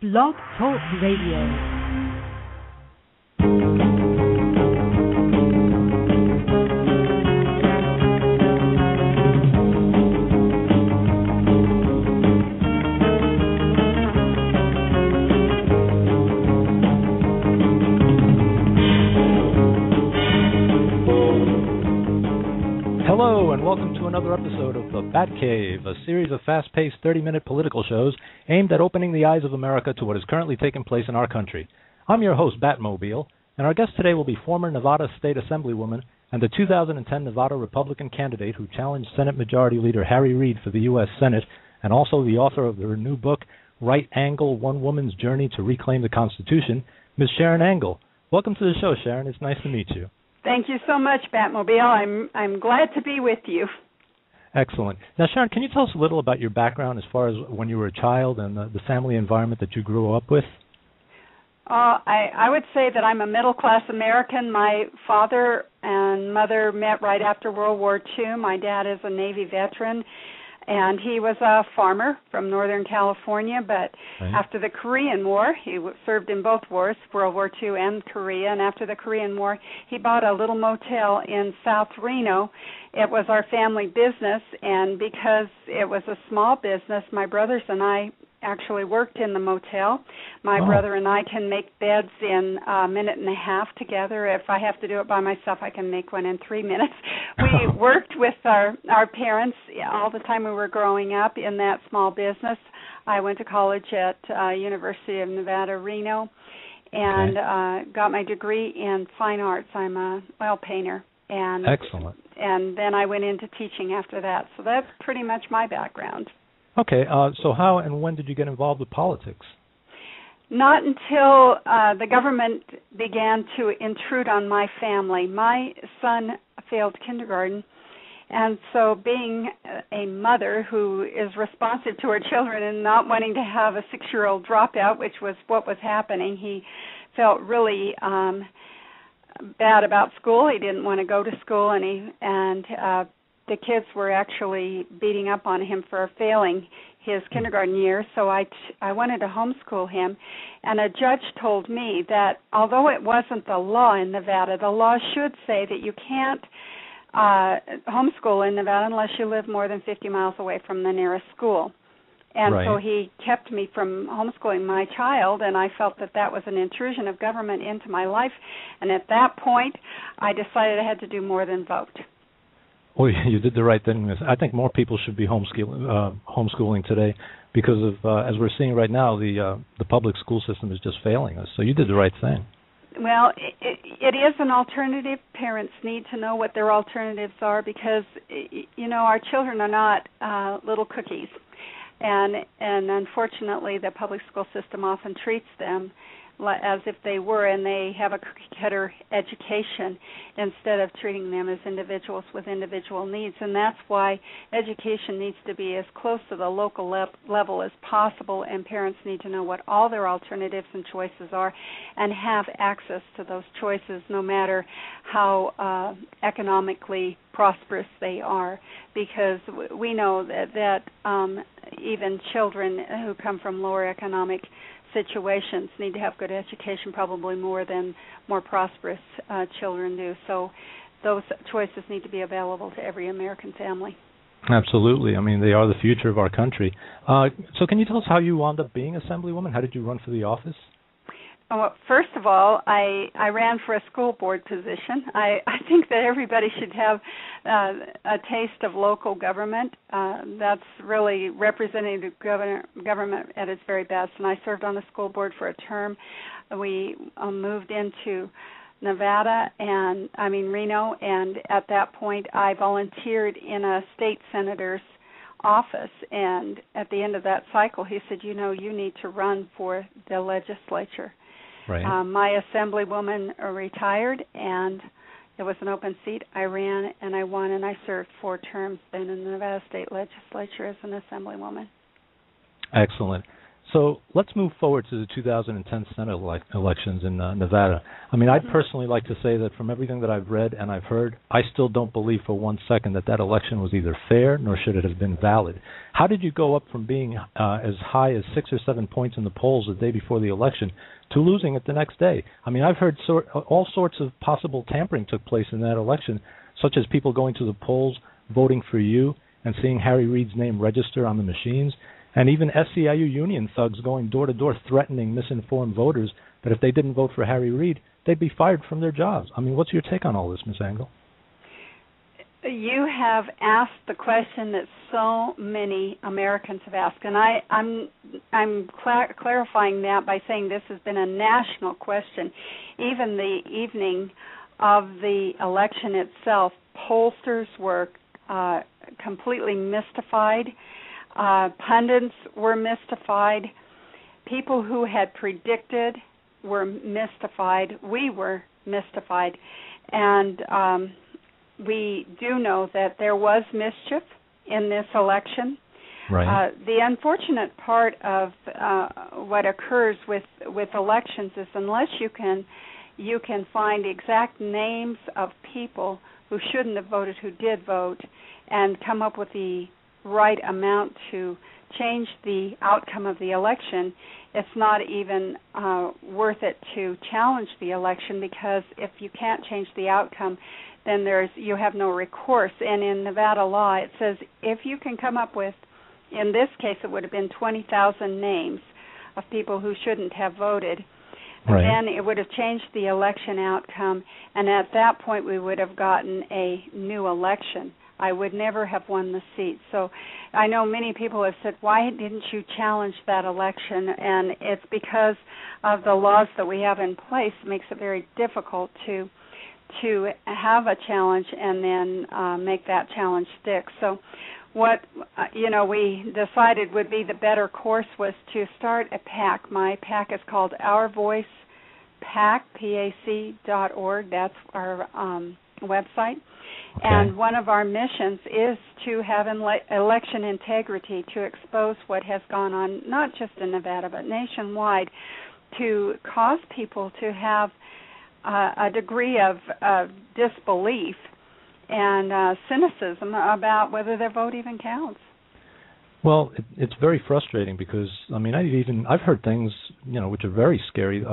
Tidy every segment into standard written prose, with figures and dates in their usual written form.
Blog Talk Radio. Hello, and welcome to another episode of the Batcave, a series of fast-paced 30-minute political shows aimed at opening the eyes of America to what is currently taking place in our country. I'm your host, Batmobile, and our guest today will be former Nevada State Assemblywoman and the 2010 Nevada Republican candidate who challenged Senate Majority Leader Harry Reid for the U.S. Senate, and also the author of her new book, Reid and Angle, One Woman's Journey to Reclaim the Constitution, Ms. Sharron Angle. Welcome to the show, Sharron. It's nice to meet you. Thank you so much, Batmobile. I'm glad to be with you. Excellent. Now, Sharron, can you tell us a little about your background as far as when you were a child and the family environment that you grew up with? I would say that I'm a middle-class American. My father and mother met right after World War II. My dad is a Navy veteran, and he was a farmer from Northern California, but after the Korean War, he served in both wars, World War II and Korea, and after the Korean War, he bought a little motel in South Reno. It was our family business, and because it was a small business, my brothers and I actually worked in the motel. My brother and I can make beds in a minute and a half together. If I have to do it by myself, I can make one in 3 minutes. We worked with our parents all the time we were growing up in that small business. I went to college at University of Nevada, Reno, and got my degree in fine arts. I'm a oil painter. And excellent. And then I went into teaching after that. So that's pretty much my background. Okay, so how and when did you get involved with politics? Not until the government began to intrude on my family. My son failed kindergarten, and so being a mother who is responsive to her children and not wanting to have a 6-year-old drop out, which was what was happening, he felt really bad about school. He didn't want to go to school, and the kids were actually beating up on him for failing his kindergarten year, so I wanted to homeschool him. And a judge told me that although it wasn't the law in Nevada, the law should say that you can't homeschool in Nevada unless you live more than 50 miles away from the nearest school. And so he kept me from homeschooling my child, and I felt that that was an intrusion of government into my life. And at that point, I decided I had to do more than vote. Well, you did the right thing. I think more people should be homeschooling today because of, as we're seeing right now, the public school system is just failing us. So you did the right thing. Well, it is an alternative. Parents need to know what their alternatives are because, our children are not little cookies. And unfortunately, the public school system often treats them as if they were, and they have a cookie-cutter education instead of treating them as individuals with individual needs. And that's why education needs to be as close to the local level as possible, and parents need to know what all their alternatives and choices are and have access to those choices no matter how economically prosperous they are, because we know that even children who come from lower economic situations need to have good education, probably more than more prosperous children do. So those choices need to be available to every American family. Absolutely. I mean, they are the future of our country. So can you tell us how you wound up being Assemblywoman? How did you run for the office? Well, first of all, I ran for a school board position. I think that everybody should have a taste of local government. That's really representative government at its very best. And I served on the school board for a term. We moved into Reno, and at that point I volunteered in a state senator's office. And at the end of that cycle, he said, you need to run for the legislature. Right. My assemblywoman retired, and it was an open seat. I ran, and I won, and I served 4 terms then in the Nevada State Legislature as an assemblywoman. Excellent. So let's move forward to the 2010 Senate elections in Nevada. I mean, I'd personally like to say that from everything that I've read and I've heard, I still don't believe for 1 second that election was either fair nor should it have been valid. How did you go up from being as high as 6 or 7 points in the polls the day before the election to losing it the next day? I mean, I've heard all sorts of possible tampering took place in that election, such as people going to the polls, voting for you, and seeing Harry Reid's name register on the machines. And even SEIU union thugs going door-to-door threatening misinformed voters that if they didn't vote for Harry Reid, they'd be fired from their jobs. I mean, what's your take on all this, Ms. Angle? You have asked the question that so many Americans have asked, and I'm clarifying that by saying this has been a national question. Even the evening of the election itself, pollsters were completely mystified. Pundits were mystified. People who had predicted were mystified. We were mystified. And we do know that there was mischief in this election. Right. The unfortunate part of what occurs with elections is unless you can find exact names of people who shouldn't have voted who did vote and come up with the right amount to change the outcome of the election, it's not even worth it to challenge the election, because if you can't change the outcome, then you have no recourse. And in Nevada law, it says if you can come up with, in this case, it would have been 20,000 names of people who shouldn't have voted, right, then it would have changed the election outcome, and at that point we would have gotten a new election. I would never have won the seat. So I know many people have said, why didn't you challenge that election? And it's because of the laws that we have in place. It makes it very difficult to have a challenge and then make that challenge stick. So what we decided would be the better course was to start a PAC. My PAC is called Our Voice PAC, PAC.org. That's our website. Okay. And one of our missions is to have election integrity, to expose what has gone on, not just in Nevada, but nationwide, to cause people to have a degree of disbelief and cynicism about whether their vote even counts. Well, it's very frustrating because, I mean, I've heard things, which are very scary,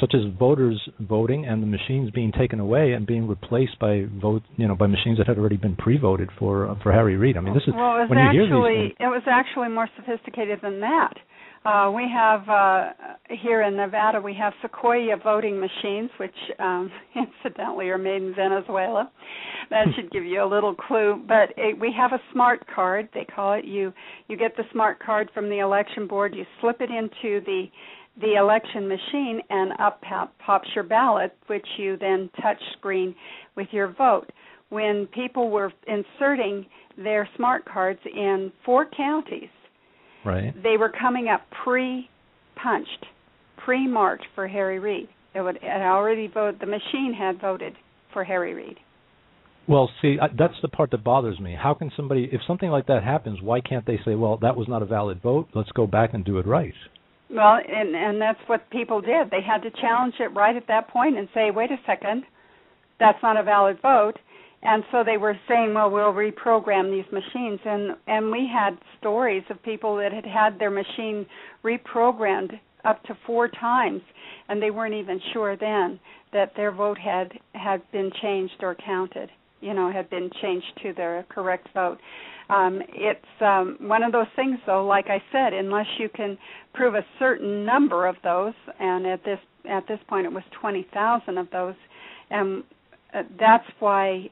such as voters voting and the machines being taken away and being replaced by by machines that had already been pre-voted for Harry Reid. I mean, this is when you hear these things. It was actually more sophisticated than that. We have here in Nevada, we have Sequoia voting machines, which incidentally are made in Venezuela. That should give you a little clue. But we have a smart card, they call it. You get the smart card from the election board. You slip it into the election machine, and up pops your ballot, which you then touch screen with your vote. When people were inserting their smart cards in 4 counties, right, they were coming up pre-punched, pre-marked for Harry Reid. It had already voted. The machine had voted for Harry Reid. Well, see, that's the part that bothers me. How can somebody, if something like that happens, why can't they say, well, that was not a valid vote, let's go back and do it right? Well, and that's what people did. They had to challenge it right at that point and say, wait a second, that's not a valid vote. And so they were saying, well, we'll reprogram these machines. And we had stories of people that had their machine reprogrammed up to 4 times, and they weren't even sure then that their vote had been changed or counted, had been changed to the correct vote. It's one of those things, though, like I said, unless you can prove a certain number of those, and at this point it was 20,000 of those, and that's why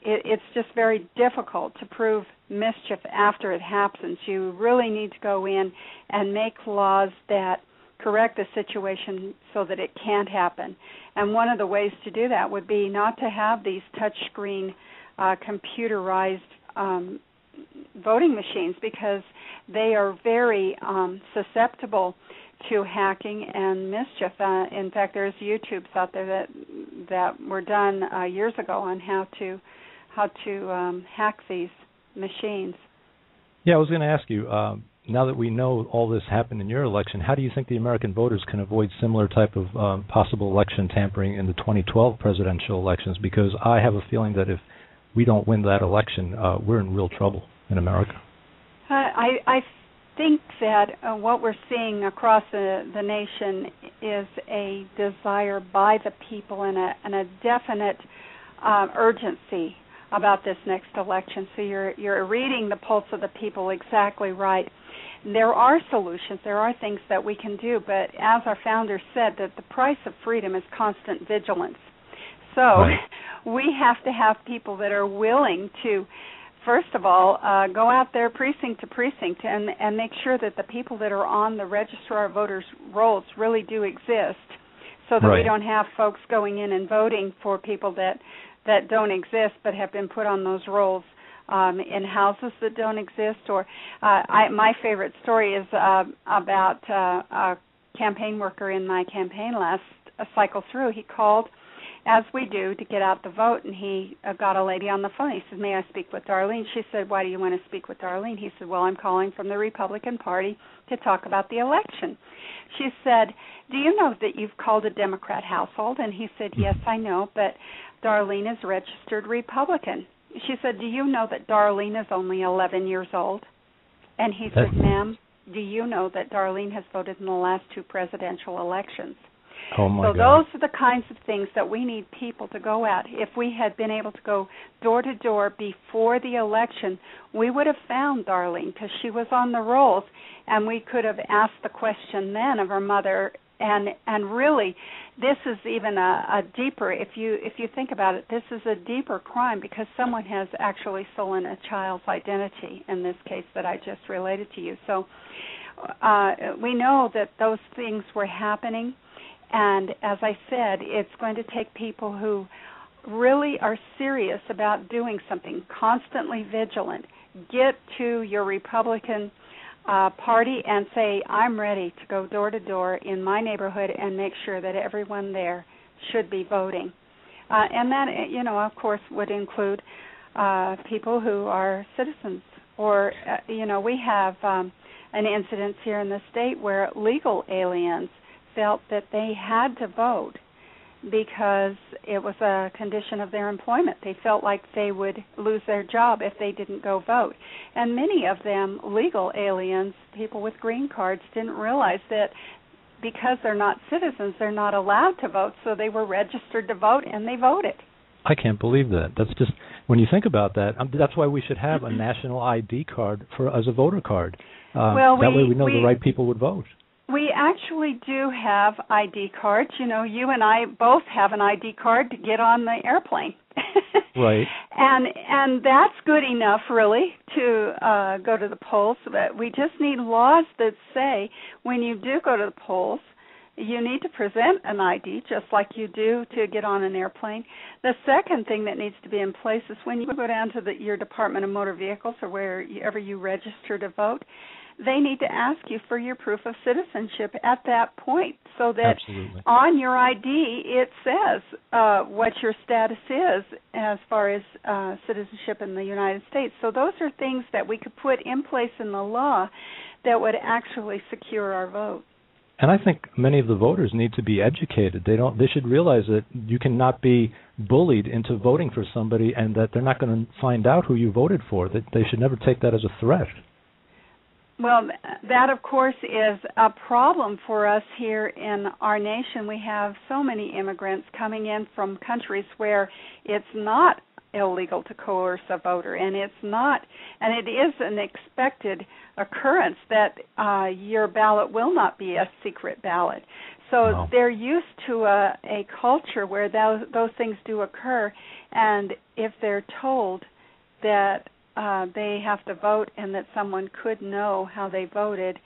it's just very difficult to prove mischief after it happens. You really need to go in and make laws that correct the situation so that it can't happen. And one of the ways to do that would be not to have these touchscreen computerized voting machines, because they are very susceptible to hacking and mischief. In fact, there's YouTubes out there that were done years ago on how to hack these machines. Yeah, I was going to ask you, now that we know all this happened in your election, how do you think the American voters can avoid similar type of possible election tampering in the 2012 presidential elections? Because I have a feeling that if we don't win that election, we're in real trouble in America. I think that what we're seeing across the nation is a desire by the people and a definite urgency about this next election. So you're reading the pulse of the people exactly right. There are solutions. There are things that we can do, but as our founder said, that the price of freedom is constant vigilance. So right. We have to have people that are willing to, first of all, go out there precinct to precinct and make sure that the people that are on the registrar of voters rolls really do exist, so that right. we don't have folks going in and voting for people that don't exist but have been put on those rolls in houses that don't exist. Or my favorite story is about a campaign worker in my campaign last cycle through. He called, as we do, to get out the vote, and he got a lady on the phone. He said, "May I speak with Darlene?" She said, "Why do you want to speak with Darlene?" He said, "Well, I'm calling from the Republican Party to talk about the election." She said, "Do you know that you've called a Democrat household?" And he said, "Yes, I know, but Darlene is registered Republican." She said, "Do you know that Darlene is only 11 years old?" And he said, "Ma'am, do you know that Darlene has voted in the last 2 presidential elections?" Oh my God. Those are the kinds of things that we need people to go at. If we had been able to go door to door before the election, we would have found Darlene because she was on the rolls, and we could have asked the question then of her mother. And really, this is even a deeper, if you think about it, this is a deeper crime because someone has actually stolen a child's identity, in this case that I just related to you. So we know that those things were happening, and as I said, it's going to take people who really are serious about doing something, constantly vigilant. Get to your Republican party and say, "I'm ready to go door to door in my neighborhood and make sure that everyone there should be voting." And that, of course, would include people who are citizens. Or, we have an incident here in the state where legal aliens felt that they had to vote because it was a condition of their employment. They felt like they would lose their job if they didn't go vote. And many of them, legal aliens, people with green cards, didn't realize that because they're not citizens, they're not allowed to vote, so they were registered to vote, and they voted. I can't believe that. That's just, when you think about that, that's why we should have a national ID card as a voter card. That way we know the right people would vote. We actually do have ID cards. You and I both have an ID card to get on the airplane. Right. And that's good enough, really, to go to the polls. But we just need laws that say when you do go to the polls, you need to present an ID, just like you do to get on an airplane. The second thing that needs to be in place is when you go down to your Department of Motor Vehicles or wherever you register to vote, they need to ask you for your proof of citizenship at that point, so that Absolutely. On your ID it says what your status is as far as citizenship in the United States. So those are things that we could put in place in the law that would actually secure our vote. And I think many of the voters need to be educated. They should realize that you cannot be bullied into voting for somebody and that they're not going to find out who you voted for. That they should never take that as a threat. Well, that, of course, is a problem for us here in our nation. We have so many immigrants coming in from countries where it's not illegal to coerce a voter, and it is an expected occurrence that your ballot will not be a secret ballot. So Wow. They're used to a culture where those things do occur, and if they're told that they have to vote and that someone could know how they voted,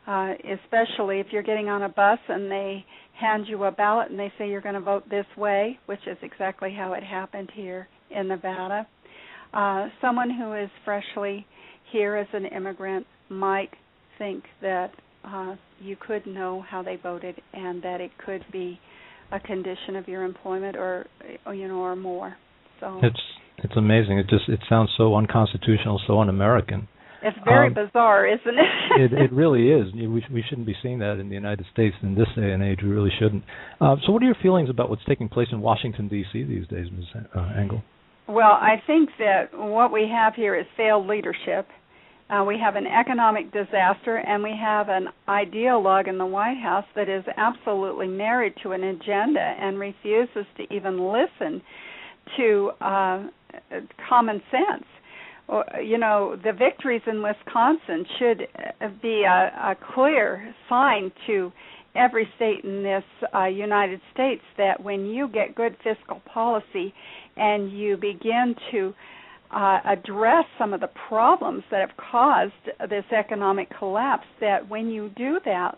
especially if you're getting on a bus and they hand you a ballot and they say you're going to vote this way, which is exactly how it happened here in Nevada. Someone who is freshly here as an immigrant might think that you could know how they voted and that it could be a condition of your employment or more. So It's amazing. It sounds so unconstitutional, so un-American. It's very bizarre, isn't it? It really is. We shouldn't be seeing that in the United States in this day and age. We really shouldn't. So what are your feelings about what's taking place in Washington, D.C. these days, Ms. Angle? Well, I think that what we have here is failed leadership. We have an economic disaster, and we have an ideologue in the White House that is absolutely married to an agenda and refuses to even listen to common sense. The victories in Wisconsin should be a clear sign to every state in this United States that when you get good fiscal policy and you begin to address some of the problems that have caused this economic collapse, that when you do that,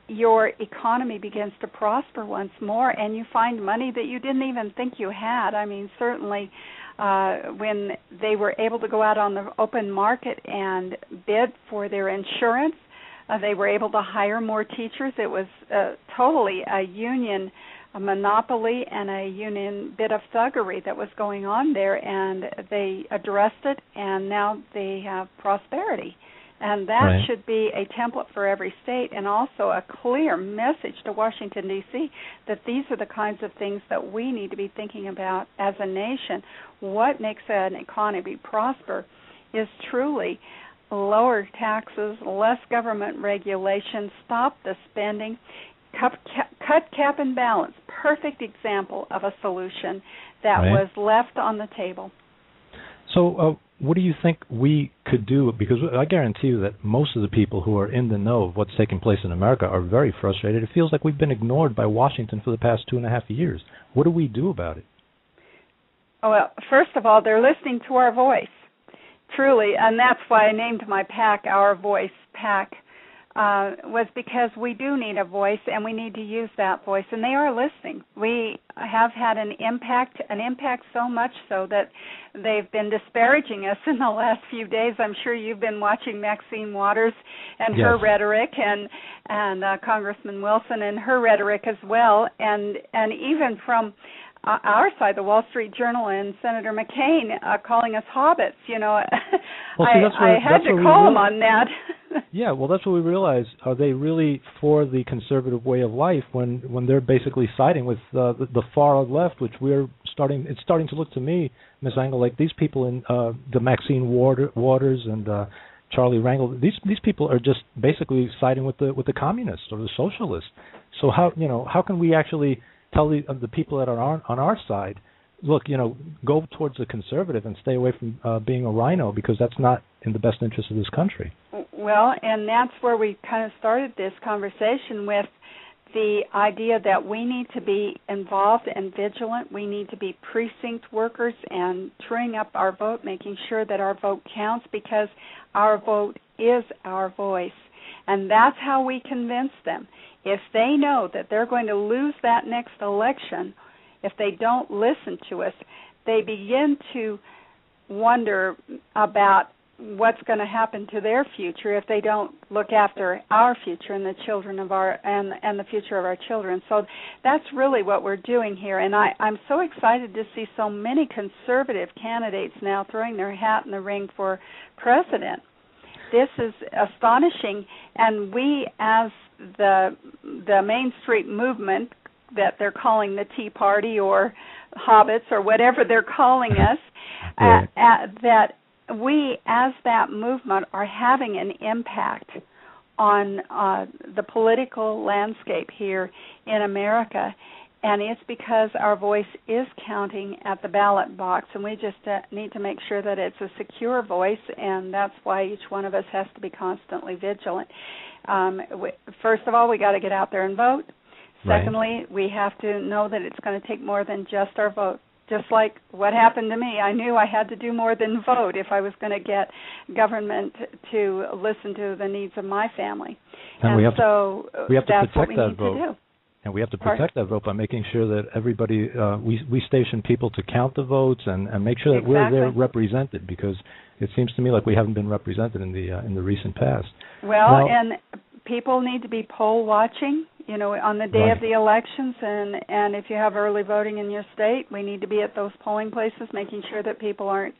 your economy begins to prosper once more, and you find money that you didn't even think you had. I mean, certainly when they were able to go out on the open market and bid for their insurance, they were able to hire more teachers. It was totally a union monopoly and a union bit of thuggery that was going on there, and they addressed it, and now they have prosperity. And that should be a template for every state, and also a clear message to Washington, D.C., that these are the kinds of things that we need to be thinking about as a nation. What makes an economy prosper is truly lower taxes, less government regulation, stop the spending, cut cap and balance. Perfect example of a solution that was left on the table. So what do you think we could do? Because I guarantee you that most of the people who are in the know of what's taking place in America are very frustrated. It feels like we've been ignored by Washington for the past 2.5 years. What do we do about it? Well, first of all, they're listening to our voice, truly, and that's why I named my PAC Our Voice PAC, was because we do need a voice, and we need to use that voice, and they are listening. We have had an impact so much so that they've been disparaging us in the last few days. I'm sure you've been watching Maxine Waters and her rhetoric, and Congressman Wilson and her rhetoric as well, and even from our side, the Wall Street Journal and Senator McCain calling us hobbits. I had to call them on that. Yeah, well, that's what we realize. Are they really for the conservative way of life when they're basically siding with the far left, which it's starting to look to me, Ms. Angle, like these people in the Maxine Waters and Charlie Rangel, these people are just basically siding with the communists or the socialists. So how can we actually tell the people that are on our side, look, go towards the conservative and stay away from being a rhino, because that's not in the best interest of this country. Well, and that's where we kind of started this conversation with the idea that we need to be involved and vigilant. We need to be precinct workers and truing up our vote, making sure that our vote counts, because our vote is our voice. And that's how we convince them. If they know that they're going to lose that next election, if they don't listen to us, they begin to wonder about what's going to happen to their future if they don't look after our future and the children of and the future of our children. So that's really what we're doing here. And I'm so excited to see so many conservative candidates now throwing their hat in the ring for president. This is astonishing, and we, as the Main Street movement that they're calling the Tea Party or Hobbits or whatever they're calling us, that we, as that movement, are having an impact on the political landscape here in America. And it's because our voice is counting at the ballot box, and we just need to make sure that it's a secure voice, and that's why each one of us has to be constantly vigilant. First of all, we got to get out there and vote. Secondly, we have to know that it's going to take more than just our vote. Just like what happened to me, I knew I had to do more than vote if I was going to get government to listen to the needs of my family. And we have to that's protect what we that need vote. to do. And we have to protect that vote by making sure that everybody, we station people to count the votes and make sure that we're there represented, because it seems to me like we haven't been represented in the recent past. Well, and people need to be poll watching, on the day of the elections, and if you have early voting in your state, we need to be at those polling places making sure that people aren't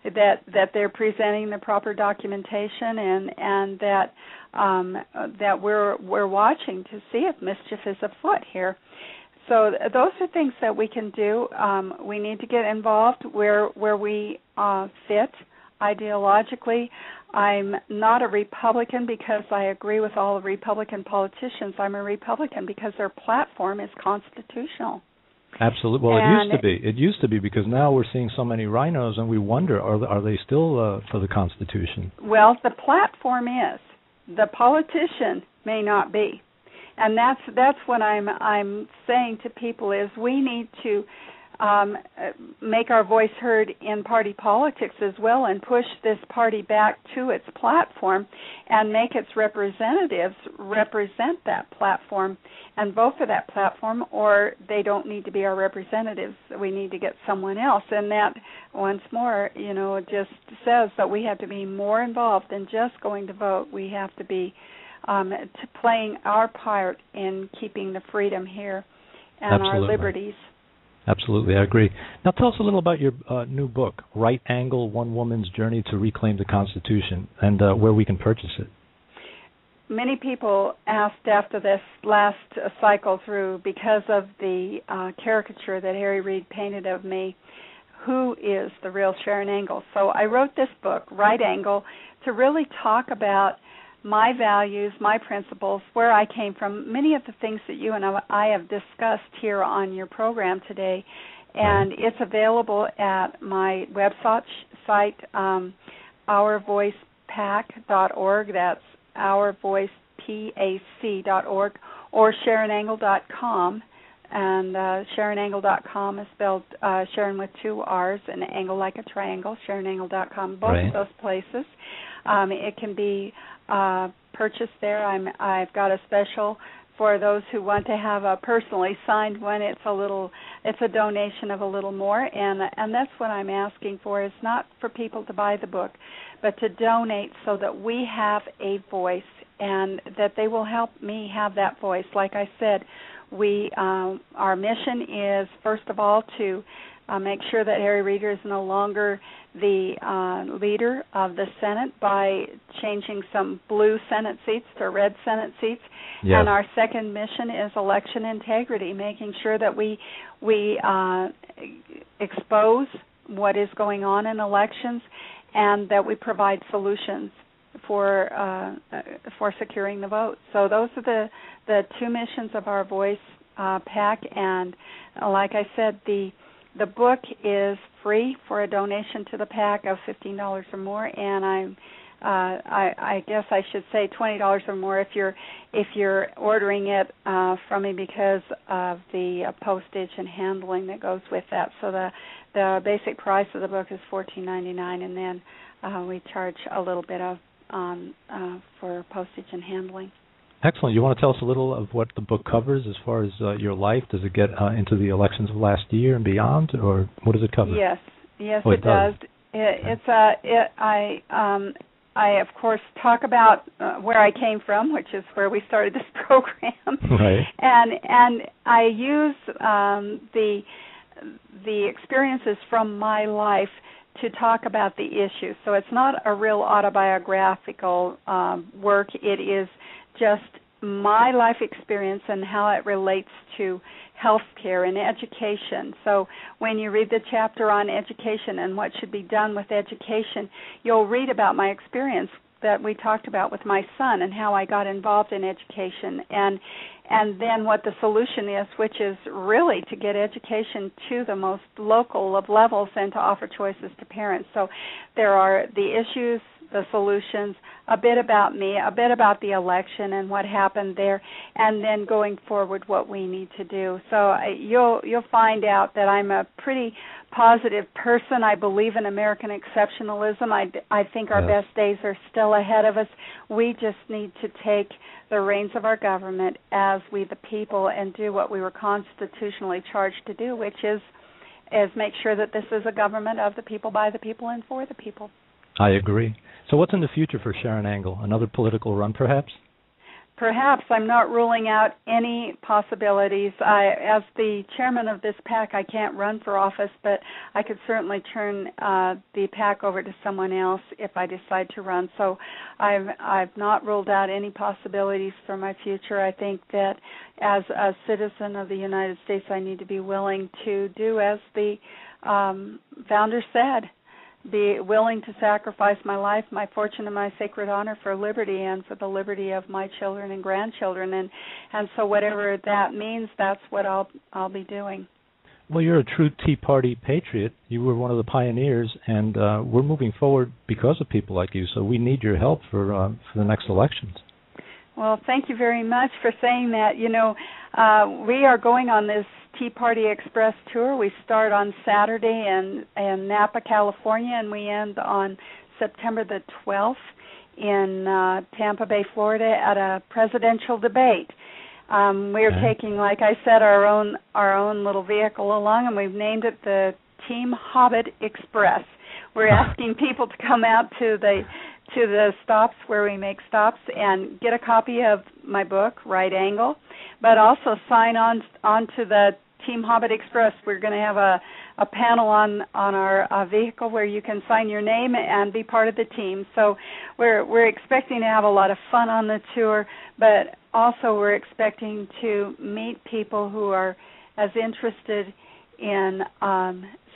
that they're presenting the proper documentation, and that we're watching to see if mischief is afoot here. So those are things that we can do. We need to get involved where we fit ideologically. I'm not a Republican because I agree with all the Republican politicians. I'm a Republican because their platform is constitutional. Absolutely. Well, it used to be because now we're seeing so many rhinos, and we wonder, are they still for the Constitution? Well, the platform is. The politician may not be. And that's what I'm saying to people is we need to make our voice heard in party politics as well, and push this party back to its platform and make its representatives represent that platform and vote for that platform, or they don't need to be our representatives. We need to get someone else. And that, once more, it just says that we have to be more involved than just going to vote. We have to be playing our part in keeping the freedom here and Absolutely. our liberties. Absolutely, I agree. Now tell us a little about your new book, Reid and Assemblywoman, One Woman's Journey to Reclaim the Constitution, and where we can purchase it. Many people asked after this last cycle through, because of the caricature that Harry Reid painted of me, who is the real Sharron Angle? So I wrote this book, Reid and Angle, to really talk about my values, my principles, where I came from, many of the things that you and I have discussed here on your program today. And it's available at my website, ourvoicepac.org. That's ourvoicepac.org, or SharronAngle.com. And SharronAngle.com is spelled Sharon with two R's and angle like a triangle, SharronAngle.com, both of those places. It can be purchased there. I've got a special for those who want to have a personally signed one. It's a donation of a little more, and that's what I'm asking for. Is not for people to buy the book, but to donate so that we have a voice, and that they will help me have that voice. Like I said, our mission is, first of all, to make sure that Harry Reid is no longer the leader of the Senate by changing some blue Senate seats to red Senate seats. Yes. And our second mission is election integrity, making sure that we expose what is going on in elections, and that we provide solutions for securing the vote. So those are the two missions of our Voice PAC, and like I said, the book is free for a donation to the PAC of $15 or more, and I guess I should say $20 or more if you're ordering it from me, because of the postage and handling that goes with that. So the basic price of the book is $14.99, and then we charge a little bit for postage and handling. Excellent. You want to tell us a little of what the book covers as far as your life? Does it get into the elections of last year and beyond, or what does it cover? Yes, it does. I of course talk about where I came from, which is where we started this program, right? And I use the experiences from my life to talk about the issues. So it's not a real autobiographical work. It is just my life experience and how it relates to healthcare and education. So when you read the chapter on education and what should be done with education, you'll read about my experience that we talked about with my son and how I got involved in education, and then what the solution is, which is really to get education to the most local of levels and to offer choices to parents. So there are the issues, the solutions, a bit about me, a bit about the election and what happened there, and then going forward what we need to do. So you'll find out that I'm a pretty positive person. I believe in American exceptionalism. I think our best days are still ahead of us. We just need to take the reins of our government as we the people and do what we were constitutionally charged to do, which is make sure that this is a government of the people, by the people, and for the people. I agree. So what's in the future for Sharron Angle? Another political run, perhaps? perhaps I'm not ruling out any possibilities. As the chairman of this PAC, I can't run for office, but I could certainly turn the PAC over to someone else if I decide to run. So I've not ruled out any possibilities for my future. I think that as a citizen of the United States, I need to be willing to do as the founder said, be willing to sacrifice my life, my fortune, and my sacred honor for liberty and for the liberty of my children and grandchildren. And so whatever that means, that's what I'll be doing. Well, you're a true Tea Party patriot. You were one of the pioneers, and we're moving forward because of people like you, so we need your help for the next elections. Well, thank you very much for saying that. You know, we are going on this Tea Party Express tour. We start on Saturday in Napa, California, and we end on September the 12th in Tampa Bay, Florida, at a presidential debate. We're taking, like I said, our own little vehicle along, and we've named it the Team Hobbit Express. We're asking people to come out to the stops where we make stops and get a copy of my book, Reid Angle, but also sign on to the Team Hobbit Express. We're going to have a panel on our vehicle where you can sign your name and be part of the team. So we're expecting to have a lot of fun on the tour, but also we're expecting to meet people who are as interested in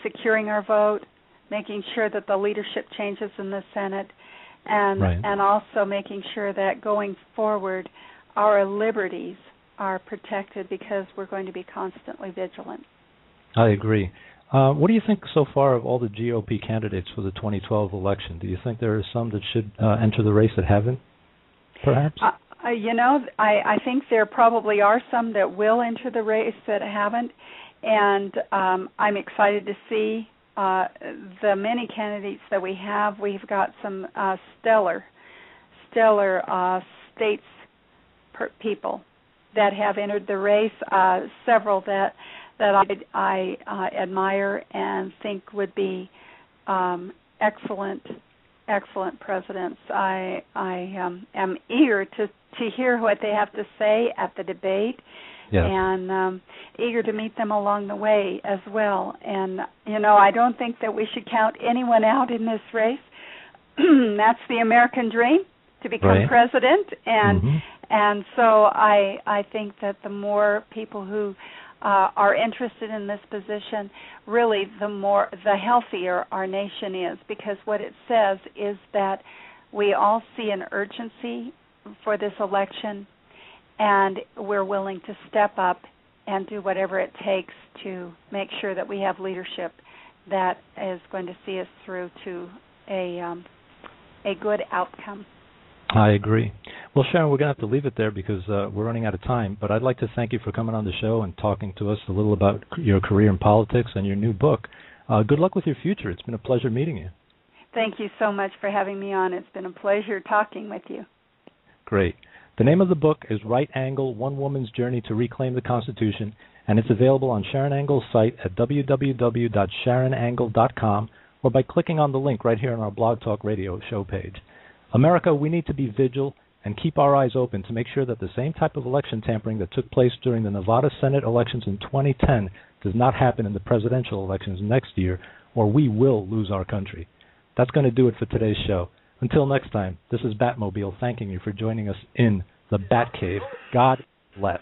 securing our vote, making sure that the leadership changes in the Senate, and also making sure that going forward our liberties are protected, because we're going to be constantly vigilant. I agree. What do you think so far of all the GOP candidates for the 2012 election? Do you think there are some that should enter the race that haven't, perhaps? I think there probably are some that will enter the race that haven't, and I'm excited to see the many candidates that we have. We've got some stellar states people that have entered the race, several that I admire and think would be excellent presidents. I am eager to hear what they have to say at the debate, and eager to meet them along the way as well. And, I don't think that we should count anyone out in this race. That's the American dream, to become president, and so I think that the more people who are interested in this position, really the healthier our nation is, because what it says is that we all see an urgency for this election, and we're willing to step up and do whatever it takes to make sure that we have leadership that is going to see us through to a good outcome. I agree. Well, Sharron, we're going to have to leave it there because we're running out of time, but I'd like to thank you for coming on the show and talking to us a little about your career in politics and your new book. Good luck with your future. It's been a pleasure meeting you. Thank you so much for having me on. It's been a pleasure talking with you. Great. The name of the book is Right Angle, One Woman's Journey to Reclaim the Constitution, and it's available on Sharron Angle's site at www.sharronangle.com or by clicking on the link right here on our Blog Talk Radio show page. America, we need to be vigilant and keep our eyes open to make sure that the same type of election tampering that took place during the Nevada Senate elections in 2010 does not happen in the presidential elections next year, or we will lose our country. That's going to do it for today's show. Until next time, this is Batmobile thanking you for joining us in the Batcave. God bless.